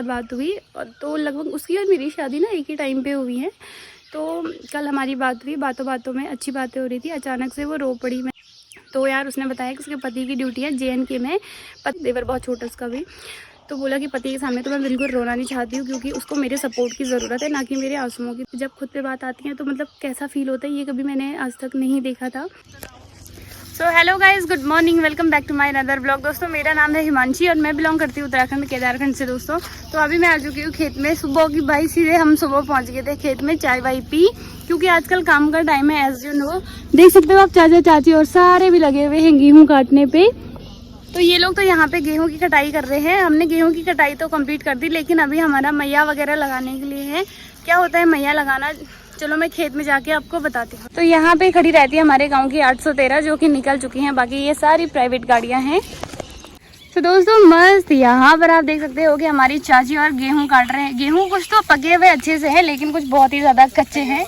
बात हुई और तो लगभग उसकी और मेरी शादी ना एक ही टाइम पे हुई है। तो कल हमारी बात हुई, बातों बातों में अच्छी बातें हो रही थी, अचानक से वो रो पड़ी। मैं तो यार उसने बताया कि उसके पति की ड्यूटी है JNK में, पति देवर बहुत छोटा उसका भी। तो बोला कि पति के सामने तो मैं बिल्कुल रोना नहीं चाहती हूँ, क्योंकि उसको मेरे सपोर्ट की ज़रूरत है, ना कि मेरे आंसुओं की। जब खुद पे बात आती है तो मतलब कैसा फील होता है ये कभी मैंने आज तक नहीं देखा था। So hello guys, good morning, welcome back to my another blog. दोस्तों मेरा नाम है हिमांशी और मैं बिलोंग करती हूँ उत्तराखंड केदारखंड से। दोस्तों तो अभी मैं आ चुकी हूँ खेत में। सुबह की भाई सीधे हम सुबह पहुँच गए थे खेत में, चाय वाई पी, क्योंकि आजकल काम का टाइम है एज यू नो। देख सकते हो आप चाचा चाची और सारे भी लगे हुए हैं गेहूँ काटने पे। तो ये लोग तो यहाँ पे गेहूं की कटाई कर रहे हैं। हमने गेहूं की कटाई तो कंप्लीट कर दी, लेकिन अभी हमारा मैया वगैरह लगाने के लिए है। क्या होता है मैया लगाना, चलो मैं खेत में जाके आपको बताती हूँ। तो यहाँ पे खड़ी रहती है हमारे गांव की 813 जो कि निकल चुकी हैं, बाकी ये सारी प्राइवेट गाड़ियाँ हैं। तो दोस्तों मस्त यहाँ पर आप देख सकते हो कि हमारी चाची और गेहूँ काट रहे हैं। गेहूँ कुछ तो पके हुए अच्छे से है, लेकिन कुछ बहुत ही ज्यादा कच्चे हैं।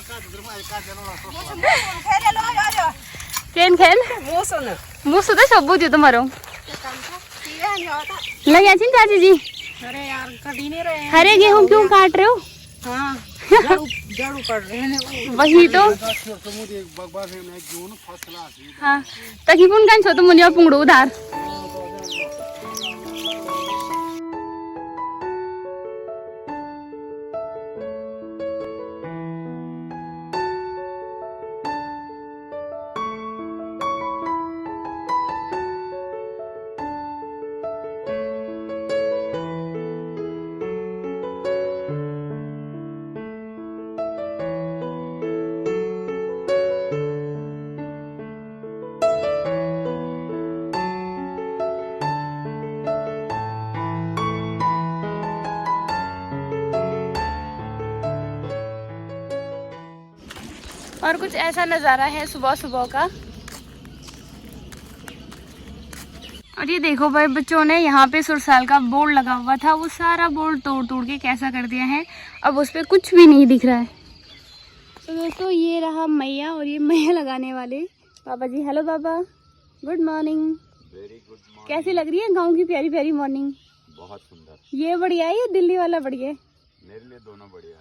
केन खेल मुँह सुधे सबू थी तुम्हारो लगे चाची जी। अरे यार कट ही नहीं रहे हैं। हरे गेहूँ क्यों काट रहे हो? हाँ झाड़ू पड़ रहे हैं वही तो। हाँ तकीपुन कान छो तो मुनिया पुंगड़ो उधार। और कुछ ऐसा नज़ारा है सुबह सुबह का। और ये देखो भाई बच्चों ने यहाँ पे सुरसाल का बोर्ड लगा हुआ था, वो सारा बोर्ड तोड़ तोड़ के कैसा कर दिया है, अब उस पर कुछ भी नहीं दिख रहा है। तो दोस्तों ये रहा मैया और ये मैया लगाने वाले पापा जी। हेलो पापा, good morning. Very good morning. कैसी लग रही है गाँव की प्यारी प्यारी मॉर्निंग? बहुत सुंदर। ये बढ़िया है या दिल्ली वाला बढ़िया है? मेरे लिए दोनों बढ़िया है।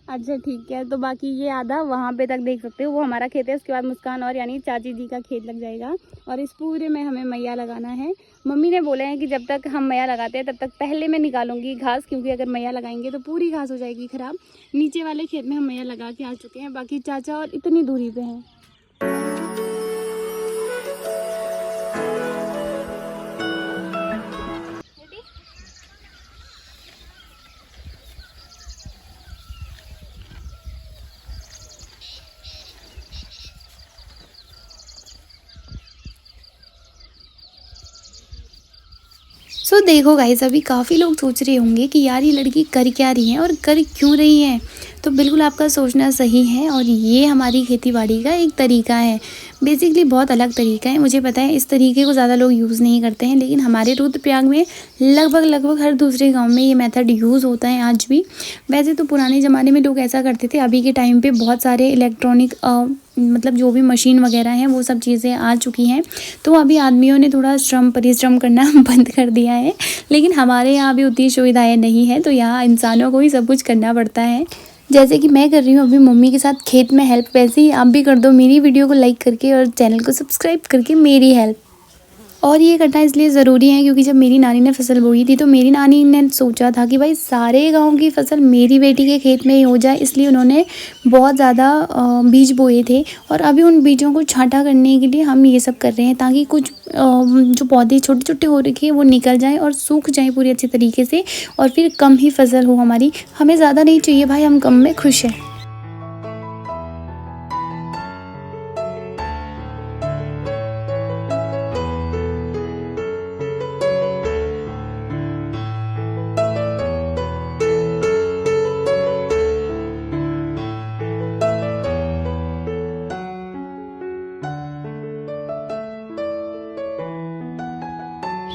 अच्छा ठीक है। तो बाकी ये आधा वहाँ पे तक देख सकते हो वो हमारा खेत है, उसके बाद मुस्कान और यानी चाची जी का खेत लग जाएगा। और इस पूरे में हमें मैया लगाना है। मम्मी ने बोले हैं कि जब तक हम मैया लगाते हैं तब तक पहले मैं निकालूंगी घास, क्योंकि अगर मैया लगाएंगे तो पूरी घास हो जाएगी खराब। नीचे वाले खेत में हम मैया लगा के आ चुके हैं, बाकी चाचा और इतनी दूरी पे हैं। सो देखो गाइस, अभी काफ़ी लोग सोच रहे होंगे कि यार ये लड़की कर क्या रही है और कर क्यों रही है। तो बिल्कुल आपका सोचना सही है, और ये हमारी खेतीबाड़ी का एक तरीका है। बेसिकली बहुत अलग तरीका है, मुझे पता है इस तरीके को ज़्यादा लोग यूज़ नहीं करते हैं, लेकिन हमारे रुद्रप्रयाग में लगभग हर दूसरे गांव में ये मेथड यूज़ होता है आज भी। वैसे तो पुराने ज़माने में लोग ऐसा करते थे, अभी के टाइम पे बहुत सारे इलेक्ट्रॉनिक मतलब जो भी मशीन वगैरह हैं वो सब चीज़ें आ चुकी हैं, तो अभी आदमियों ने थोड़ा परिश्रम करना बंद कर दिया है। लेकिन हमारे यहाँ भी उतनी सुविधाएँ नहीं हैं, तो यहाँ इंसानों को ही सब कुछ करना पड़ता है। जैसे कि मैं कर रही हूँ अभी मम्मी के साथ खेत में हेल्प, वैसे ही आप भी कर दो मेरी वीडियो को लाइक करके और चैनल को सब्सक्राइब करके मेरी हेल्प। और ये करना इसलिए ज़रूरी है क्योंकि जब मेरी नानी ने फसल बोई थी तो मेरी नानी ने सोचा था कि भाई सारे गांव की फसल मेरी बेटी के खेत में ही हो जाए, इसलिए उन्होंने बहुत ज़्यादा बीज बोए थे। और अभी उन बीजों को छांटा करने के लिए हम ये सब कर रहे हैं, ताकि कुछ जो पौधे छोटे छोटे हो रखे हैं वो निकल जाएँ और सूख जाएँ पूरी अच्छी तरीके से, और फिर कम ही फसल हो हमारी। हमें ज़्यादा नहीं चाहिए भाई, हम कम में खुश हैं।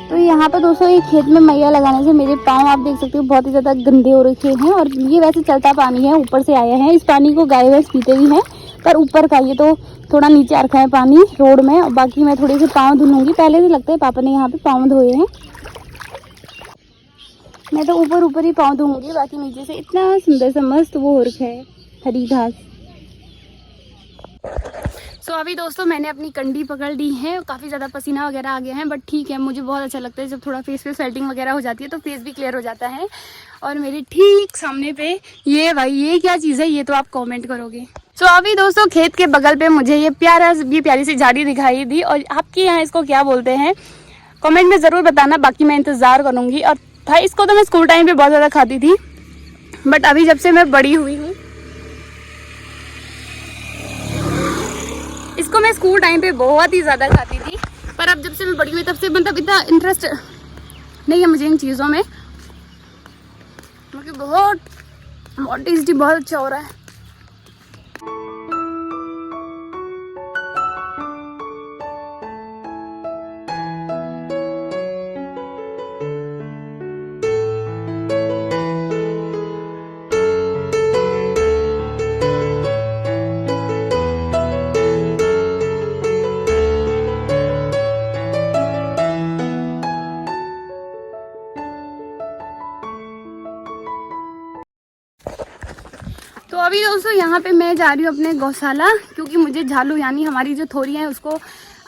तो यहाँ पर दोस्तों ये खेत में मैया लगाने से मेरे पाँव आप देख सकते हो बहुत ही ज़्यादा गंदे हो रखे हैं। और ये वैसे चलता पानी है, ऊपर से आया है, इस पानी को गाय भैंस पीते भी हैं, पर ऊपर का ये तो थोड़ा नीचे आ रखा है पानी रोड में। और बाकी मैं थोड़ी सी पाँव धुलूंगी, पहले से लगता है पापा ने यहाँ पे पाँव धोए हैं। मैं तो ऊपर ऊपर ही पाँव धोऊंगी, बाकी नीचे से इतना सुंदर सा मस्त वो हो रखा है हरी घास। तो अभी दोस्तों मैंने अपनी कंडी पकड़ ली है, काफ़ी ज़्यादा पसीना वगैरह आ गया है, बट ठीक है, मुझे बहुत अच्छा लगता है जब थोड़ा फेस पे स्वेटिंग वगैरह हो जाती है तो फेस भी क्लियर हो जाता है। और मेरे ठीक सामने पे ये भाई ये क्या चीज़ है, ये तो आप कमेंट करोगे। तो अभी दोस्तों खेत के बगल पे मुझे ये प्यारी सी झाड़ी दिखाई दी, और आपके यहाँ इसको क्या बोलते हैं कमेंट में ज़रूर बताना, बाकी मैं इंतज़ार करूँगी। और भाई इसको तो मैं स्कूल टाइम पे बहुत ज़्यादा खाती थी, बट अभी जब से मैं बड़ी हुई हूँ, इसको मैं स्कूल टाइम पे बहुत ही ज़्यादा खाती थी, पर अब जब से मैं बड़ी हुई तब से मतलब इतना इंटरेस्ट नहीं है मुझे इन चीज़ों में, क्योंकि बहुत टेस्टी, बहुत अच्छा हो रहा है। तो अभी दोस्तों यहाँ पे मैं जा रही हूँ अपने गौशाला, क्योंकि मुझे झालू यानी हमारी जो थोरियाँ हैं उसको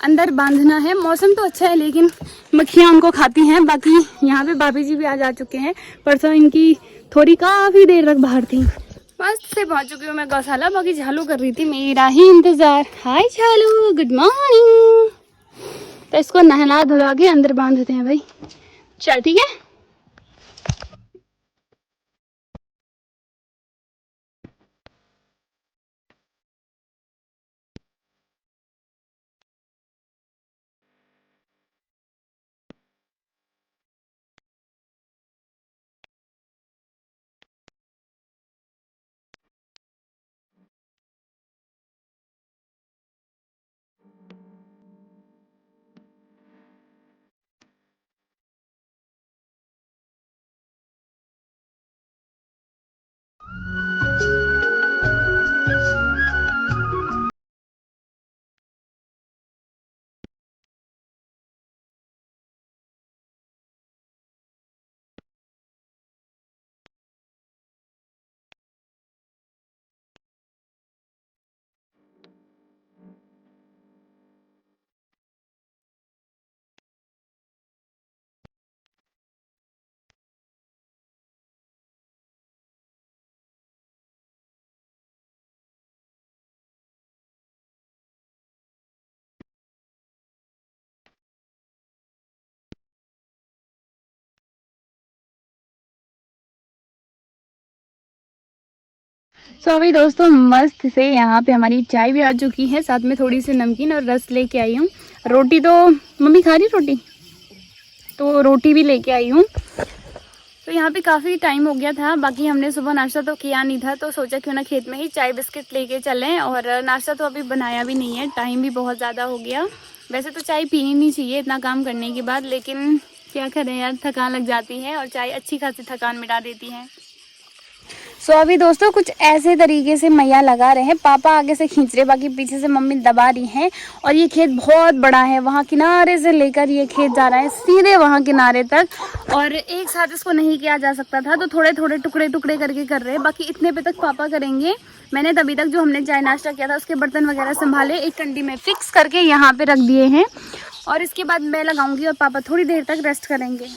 अंदर बांधना है। मौसम तो अच्छा है लेकिन मक्खियाँ उनको खाती हैं। बाकी यहाँ पे भाभी जी भी आ जा चुके हैं, परसों इनकी थोड़ी काफ़ी देर तक बाहर थी। मस्त से पहुँच चुकी हूँ मैं गौशाला, बाकी झालू कर रही थी मेरा ही इंतज़ार। हाय झालू, गुड मॉर्निंग। तो इसको नहला धुला के अंदर बांध देते हैं भाई, चल ठीक है। तो अभी दोस्तों मस्त से यहाँ पे हमारी चाय भी आ चुकी है, साथ में थोड़ी सी नमकीन और रस लेके आई हूँ। रोटी तो मम्मी खा रही रोटी, तो रोटी भी लेके आई हूँ। तो यहाँ पे काफ़ी टाइम हो गया था, बाकी हमने सुबह नाश्ता तो किया नहीं था, तो सोचा क्यों ना खेत में ही चाय बिस्किट लेके चलें। और नाश्ता तो अभी बनाया भी नहीं है, टाइम भी बहुत ज़्यादा हो गया। वैसे तो चाय पीनी नहीं चाहिए इतना काम करने के बाद, लेकिन क्या करें यार, थकान लग जाती है और चाय अच्छी खासी थकान मिटा देती है। सो अभी दोस्तों कुछ ऐसे तरीके से मैया लगा रहे हैं, पापा आगे से खींच रहे, बाकी पीछे से मम्मी दबा रही हैं। और ये खेत बहुत बड़ा है, वहाँ किनारे से लेकर ये खेत जा रहा है सीधे वहाँ किनारे तक, और एक साथ इसको नहीं किया जा सकता था, तो थोड़े थोड़े टुकड़े टुकड़े करके कर रहे हैं। बाकी इतने पे तक पापा करेंगे। मैंने तभी तक जो हमने चाय नाश्ता किया था उसके बर्तन वगैरह संभाले, एक कंडी में फिक्स करके यहाँ पर रख दिए हैं, और इसके बाद मैं लगाऊंगी और पापा थोड़ी देर तक रेस्ट करेंगे।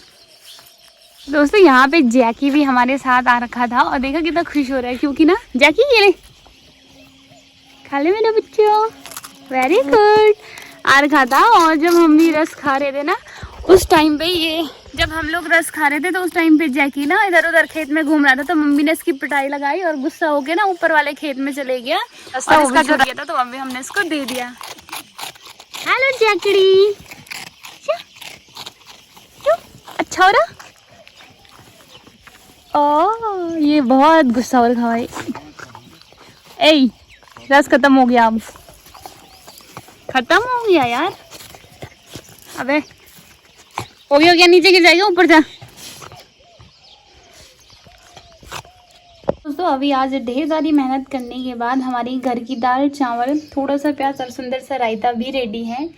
दोस्तों यहाँ पे जैकी भी हमारे साथ आ रखा था, और देखा कितना खुश हो रहा है, क्योंकि ना जैकी ये ले खा ले मेरे बच्चों, वेरी गुड आ रखा था। और जब मम्मी रस खा रहे थे ना उस टाइम पे, ये जब हम लोग रस खा रहे थे तो उस टाइम पे जैकी ना इधर उधर खेत में घूम रहा था, तो मम्मी ने इसकी पिटाई लगाई और गुस्सा होके ना ऊपर वाले खेत में चले गया, और इसका जो दिया था तो मम्मी हमने इसको दे दिया। हेलो जैकड़ी, अच्छा हो रहा। ओ ये बहुत गुस्सा हो रखा है। ए रस खत्म हो गया, अब खत्म हो गया यार, अबे हो गया नीचे गिर जाएगा, ऊपर जा। दोस्तों अभी आज ढेर सारी मेहनत करने के बाद हमारी घर की दाल चावल, थोड़ा सा प्याज और सुंदर सा रायता भी रेडी है।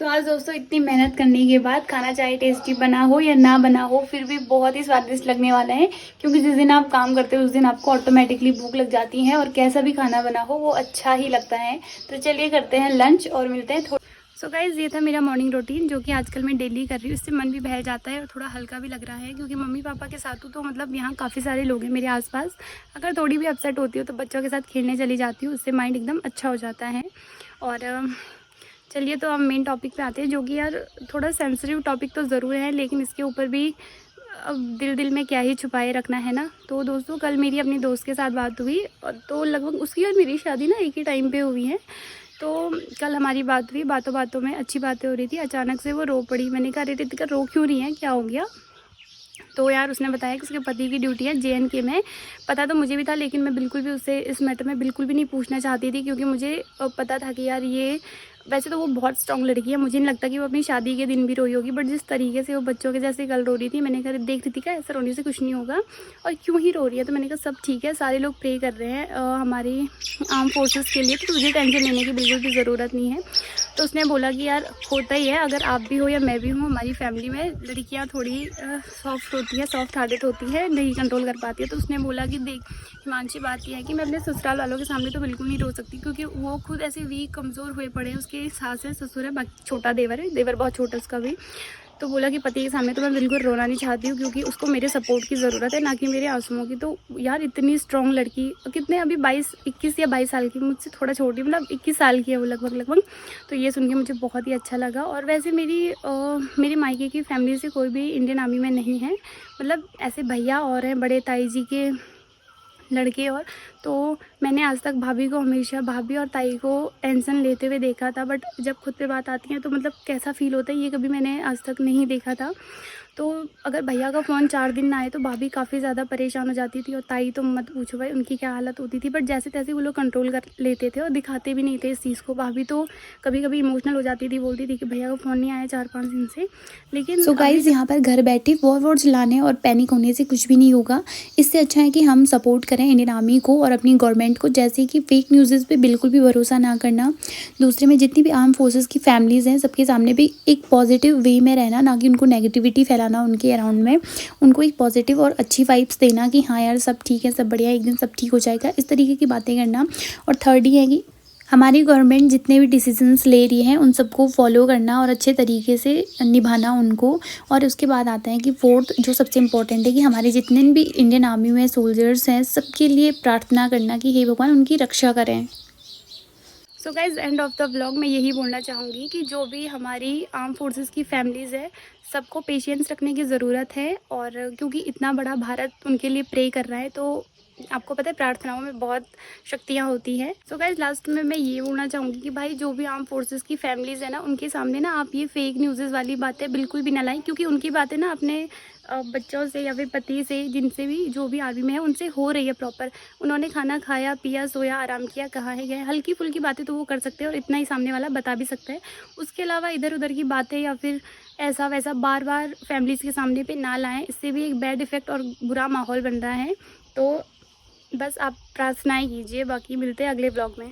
तो आज दोस्तों इतनी मेहनत करने के बाद खाना चाहे टेस्टी बना हो या ना बना हो, फिर भी बहुत ही स्वादिष्ट लगने वाला है। क्योंकि जिस दिन आप काम करते हो उस दिन आपको ऑटोमेटिकली भूख लग जाती है और कैसा भी खाना बना हो वो अच्छा ही लगता है। तो चलिए करते हैं लंच और मिलते हैं सो गाइज़ ये था मेरा मॉर्निंग रूटीन जो कि आजकल मैं डेली कर रही हूँ। इससे मन भी बहल जाता है और थोड़ा हल्का भी लग रहा है क्योंकि मम्मी पापा के साथ हूँ तो मतलब यहाँ काफ़ी सारे लोग हैं मेरे आसपास। अगर थोड़ी भी अपसेट होती हो तो बच्चों के साथ खेलने चली जाती हूँ, उससे माइंड एकदम अच्छा हो जाता है। और चलिए तो हम मेन टॉपिक पे आते हैं जो कि यार थोड़ा सेंसिटिव टॉपिक तो ज़रूर है, लेकिन इसके ऊपर भी अब दिल में क्या ही छुपाए रखना है ना। तो दोस्तों कल मेरी अपनी दोस्त के साथ बात हुई तो लगभग उसकी और मेरी शादी ना एक ही टाइम पे हुई है। तो कल हमारी बात हुई, बातों बातों में अच्छी बातें हो रही थी, अचानक से वो रो पड़ी। मैंने कहा अरे रितिका रो क्यों रही है, क्या हो गया? तो यार उसने बताया कि उसके पति की ड्यूटी है JNK में। पता तो मुझे भी था लेकिन मैं बिल्कुल भी उससे इस मैटर में बिल्कुल भी नहीं पूछना चाहती थी क्योंकि मुझे पता था कि यार ये वैसे तो वो बहुत स्ट्रॉन्ग लड़की है, मुझे नहीं लगता कि वो अपनी शादी के दिन भी रोई होगी। बट जिस तरीके से वो बच्चों के जैसे कल रो रही थी, मैंने कहा देख रही थी क्या ऐसा रोने से कुछ नहीं होगा और क्यों ही रो रही है। तो मैंने कहा सब ठीक है, सारे लोग प्रे कर रहे हैं हमारी आर्म फोर्सेस के लिए, तो तुझे टेंशन लेने की बिल्कुल भी ज़रूरत नहीं है। तो उसने बोला कि यार होता ही है, अगर आप भी हो या मैं भी हूँ, हमारी फैमिली में लड़कियाँ थोड़ी सॉफ्ट होती है, सॉफ्ट हार्टेड होती है, नहीं कंट्रोल कर पाती है। तो उसने बोला कि देख हिमांशी बात यह है कि मैं अपने ससुराल वालों के सामने तो बिल्कुल नहीं रो सकती क्योंकि वो खुद ऐसे वीक कमज़ोर हुए पड़े हैं। उसके सास है, ससुर है, बाकी छोटा देवर है, देवर बहुत छोटा उसका भी। तो बोला कि पति के सामने तो मैं बिल्कुल रोना नहीं चाहती हूँ क्योंकि उसको मेरे सपोर्ट की ज़रूरत है, ना कि मेरे आंसुओं की। तो यार इतनी स्ट्रॉन्ग लड़की, कितने अभी 21 या 22 साल की, मुझसे थोड़ा छोटी, मतलब 21 साल की है वो लगभग। तो ये सुन के मुझे बहुत ही अच्छा लगा। और वैसे मेरे मायके की फैमिली से कोई भी इंडियन आर्मी में नहीं है, मतलब ऐसे भैया और हैं बड़े ताई जी के लड़के। और तो मैंने आज तक भाभी को हमेशा, भाभी और ताई को टेंशन लेते हुए देखा था, बट जब खुद पे बात आती है तो मतलब कैसा फ़ील होता है ये कभी मैंने आज तक नहीं देखा था। तो अगर भैया का फ़ोन 4 दिन ना आए तो भाभी काफ़ी ज़्यादा परेशान हो जाती थी और ताई तो मत पूछो भाई उनकी क्या हालत होती थी। बट जैसे तैसे वो लोग कंट्रोल कर लेते थे और दिखाते भी नहीं थे इस चीज़ को। भाभी तो कभी कभी इमोशनल हो जाती थी, बोलती थी कि भैया का फ़ोन नहीं आया 4-5 दिन से। लेकिन सो गाइज़ यहाँ पर घर बैठे वॉर चिल्लाने और पैनिक होने से कुछ भी नहीं होगा। इससे अच्छा है कि हम सपोर्ट करें इंडियन आर्मी को और अपनी गवर्नमेंट को। जैसे कि फेक न्यूज़ पे बिल्कुल भी भरोसा ना करना। दूसरे में जितनी भी आर्म फोर्सेस की फैमिलीज़ हैं सबके सामने भी एक पॉजिटिव वे में रहना, ना कि उनको नेगेटिविटी फैलाना उनके अराउंड में। उनको एक पॉजिटिव और अच्छी वाइब्स देना कि हाँ यार सब ठीक है, सब बढ़िया, एक दिन सब ठीक हो जाएगा, इस तरीके की बातें करना। और थर्ड ही है कि हमारी गवर्नमेंट जितने भी डिसीजंस ले रही है उन सबको फॉलो करना और अच्छे तरीके से निभाना उनको। और उसके बाद आता है कि फोर्थ जो सबसे इम्पोर्टेंट है कि हमारे जितने भी इंडियन आर्मी में सोल्जर्स हैं सबके लिए प्रार्थना करना कि हे भगवान उनकी रक्षा करें। So guys end of the vlog मैं यही बोलना चाहूँगी कि जो भी हमारी आर्म फोर्सेस की फैमिलीज़ है सबको पेशेंस रखने की ज़रूरत है। और क्योंकि इतना बड़ा भारत उनके लिए प्रे कर रहा है तो आपको पता है प्रार्थनाओं में बहुत शक्तियाँ होती हैं। सो गाइज लास्ट में मैं ये बोलना चाहूँगी कि भाई जो भी आर्म फोर्सेस की फैमिलीज़ है ना उनके सामने ना आप ये फेक न्यूज़ वाली बातें बिल्कुल भी ना लाएं क्योंकि उनकी बातें ना अपने बच्चों से या फिर पति से, जिनसे भी जो भी आर्मी में है उनसे हो रही है प्रॉपर। उन्होंने खाना खाया, पिया, सोया, आराम किया, कहाँ है गए, हल्की फुल्की बातें तो वो कर सकते हैं और इतना ही सामने वाला बता भी सकता है। उसके अलावा इधर उधर की बातें या फिर ऐसा वैसा बार बार फैमिलीज़ के सामने पे ना लाएं, इससे भी एक बैड इफ़ेक्ट और बुरा माहौल बन रहा है। तो बस आप प्रार्थनाएं कीजिए, बाकी मिलते हैं अगले ब्लॉग में।